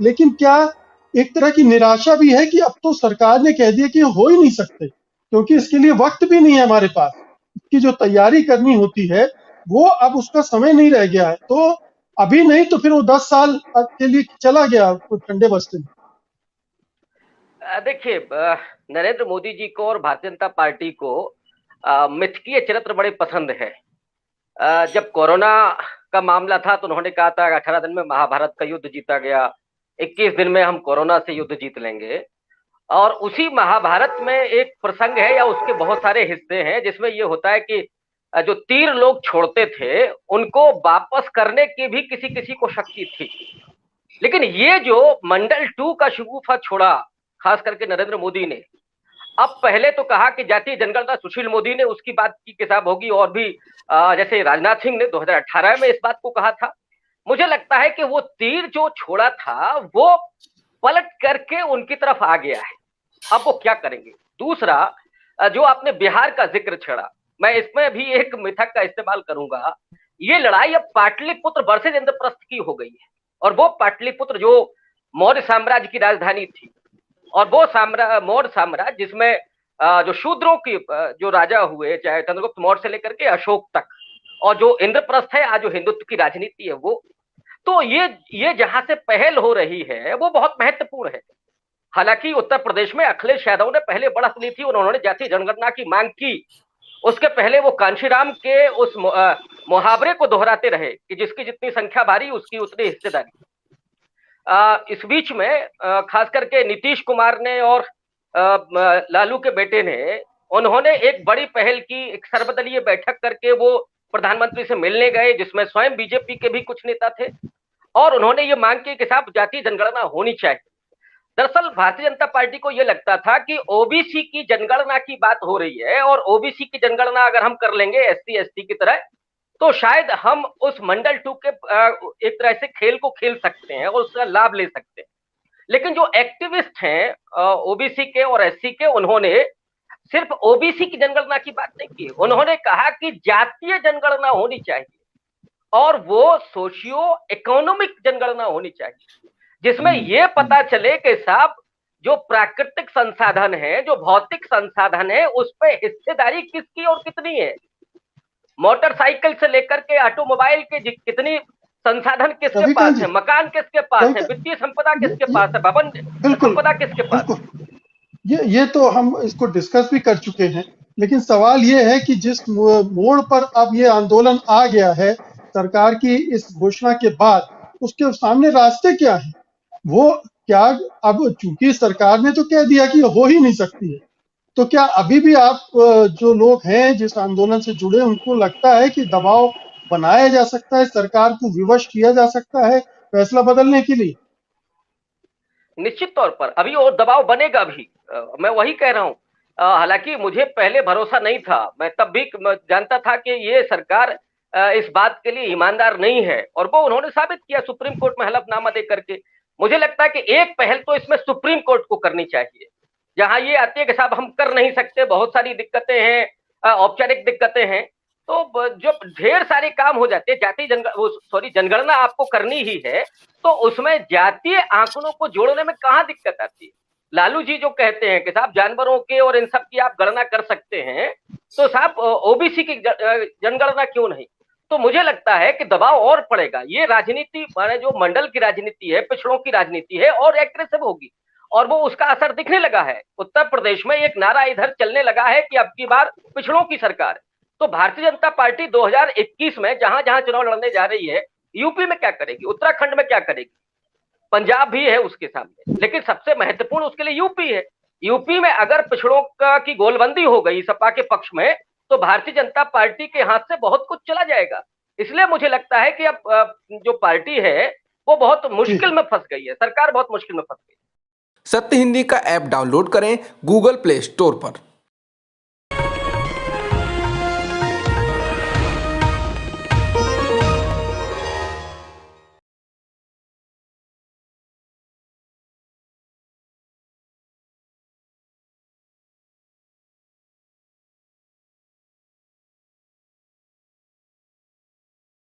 लेकिन क्या एक तरह की निराशा भी है कि अब तो सरकार ने कह दिया कि हो ही नहीं सकते, क्योंकि इसके लिए वक्त भी नहीं है हमारे पास। इसकी जो तैयारी करनी होती है वो अब उसका समय नहीं रह गया है, तो अभी नहीं तो फिर वो 10 साल के लिए चला गया ठंडे बस्ते में। देखिए, नरेंद्र मोदी जी को और भारतीय जनता पार्टी को मिथकीय चरित्र बड़े पसंद है। जब कोरोना का मामला था तो उन्होंने कहा था 18 दिन में महाभारत का युद्ध जीता गया, 21 दिन में हम कोरोना से युद्ध जीत लेंगे। और उसी महाभारत में एक प्रसंग है या उसके बहुत सारे हिस्से हैं जिसमें ये होता है कि जो तीर लोग छोड़ते थे उनको वापस करने की भी किसी किसी को शक्ति थी। लेकिन ये जो मंडल 2 का शगुफा छोड़ा, खास करके नरेंद्र मोदी ने, अब पहले तो कहा कि जातीय जनगणना सुशील मोदी ने उसकी बात की किताब होगी, और भी जैसे राजनाथ सिंह ने 2018 में इस बात को कहा था। मुझे लगता है कि वो तीर जो छोड़ा था वो पलट करके उनकी तरफ आ गया है। अब वो क्या करेंगे? दूसरा, जो आपने बिहार का जिक्र छेड़ा, मैं इसमें भी एक मिथक का इस्तेमाल करूंगा। ये लड़ाई अब पाटलिपुत्र वर्सेज इंद्रप्रस्थ की हो गई है, और वो पाटलिपुत्र जो मौर्य साम्राज्य की राजधानी थी, और वो मौर्य साम्राज्य जिसमें जो शूद्रों की जो राजा हुए, चाहे चंद्रगुप्त मौर्य से लेकर के अशोक तक, और जो इंद्रप्रस्थ है आज जो हिंदुत्व की राजनीति है वो, तो ये जहां से पहल हो रही है वो बहुत महत्वपूर्ण है। हालांकि उत्तर प्रदेश में अखिलेश यादव ने पहले बढ़त ली थी और उन्होंने जातीय जनगणना की मांग की। उसके पहले वो कांशीराम के उस मुहावरे को दोहराते रहे कि जिसकी जितनी संख्या भारी उसकी उतनी हिस्सेदारी। इस बीच में खास करके नीतीश कुमार ने और लालू के बेटे ने, उन्होंने एक बड़ी पहल की, एक सर्वदलीय बैठक करके वो प्रधानमंत्री से मिलने गए जिसमें स्वयं बीजेपी के भी कुछ नेता थे, और उन्होंने ये मांग की कि साहब जातीय जनगणना होनी चाहिए। दरअसल भारतीय जनता पार्टी को यह लगता था कि ओबीसी की जनगणना की बात हो रही है, और ओबीसी की जनगणना अगर हम कर लेंगे एससी एसटी की तरह, तो शायद हम उस मंडल 2 के एक तरह से खेल को खेल सकते हैं और उसका लाभ ले सकते हैं। लेकिन जो एक्टिविस्ट हैं ओबीसी के और एससी के, उन्होंने सिर्फ ओबीसी की जनगणना की बात नहीं की, उन्होंने कहा कि जातीय जनगणना होनी चाहिए, और वो सोशियो इकोनॉमिक जनगणना होनी चाहिए, जिसमें यह पता चले कि साहब जो प्राकृतिक संसाधन है, जो भौतिक संसाधन है, उस पर हिस्सेदारी किसकी और कितनी है। मोटरसाइकिल से लेकर के ऑटोमोबाइल के कितनी संसाधन किसके पास है, मकान किसके पास है, वित्तीय संपदा किसके पास है, भवन संपदा किसके पास है। ये तो हम इसको डिस्कस भी कर चुके हैं, लेकिन सवाल ये है कि जिस मोड़ पर अब ये आंदोलन आ गया है सरकार की इस घोषणा के बाद, उसके सामने रास्ते क्या है? वो क्या, अब चूंकि सरकार ने तो कह दिया कि हो ही नहीं सकती है, तो क्या अभी भी आप जो लोग हैं जिस आंदोलन से जुड़े, उनको लगता है कि दबाव बनाया जा सकता है, सरकार को विवश किया जा सकता है फैसला बदलने के लिए? निश्चित तौर पर अभी और दबाव बनेगा भी। मैं वही कह रहा हूं। हालांकि मुझे पहले भरोसा नहीं था, मैं तब भी जानता था कि ये सरकार इस बात के लिए ईमानदार नहीं है, और वो उन्होंने साबित किया सुप्रीम कोर्ट में हलफनामा दे करके। मुझे लगता है कि एक पहल तो इसमें सुप्रीम कोर्ट को करनी चाहिए, जहां ये आती है कि साहब हम कर नहीं सकते, बहुत सारी दिक्कतें हैं, औपचारिक दिक्कतें हैं, तो जो ढेर सारे काम हो जाते हैं, जनगणना आपको करनी ही है, तो उसमें जातीय आंकड़ों को जोड़ने में कहां दिक्कत आती है। लालू जी जो कहते हैं कि साहब जानवरों के और इन सब की आप गणना कर सकते हैं, तो साहब ओबीसी की जनगणना क्यों नहीं? तो मुझे लगता है कि दबाव और पड़ेगा। ये राजनीति माने जो मंडल की राजनीति है, पिछड़ों की राजनीति है, और एग्रेसिव होगी, और वो उसका असर दिखने लगा है। उत्तर प्रदेश में एक नारा इधर चलने लगा है कि अब की बार पिछड़ों की सरकार है। तो भारतीय जनता पार्टी 2021 में जहां जहां चुनाव लड़ने जा रही है, यूपी में क्या करेगी, उत्तराखंड में क्या करेगी, पंजाब भी है उसके सामने, लेकिन सबसे महत्वपूर्ण उसके लिए यूपी है। यूपी में अगर पिछड़ों की गोलबंदी हो गई सपा के पक्ष में, तो भारतीय जनता पार्टी के हाथ से बहुत कुछ चला जाएगा। इसलिए मुझे लगता है कि अब जो पार्टी है वो बहुत मुश्किल में फंस गई है, सरकार बहुत मुश्किल में फंस गई है। सत्य हिंदी का ऐप डाउनलोड करें गूगल प्ले स्टोर पर।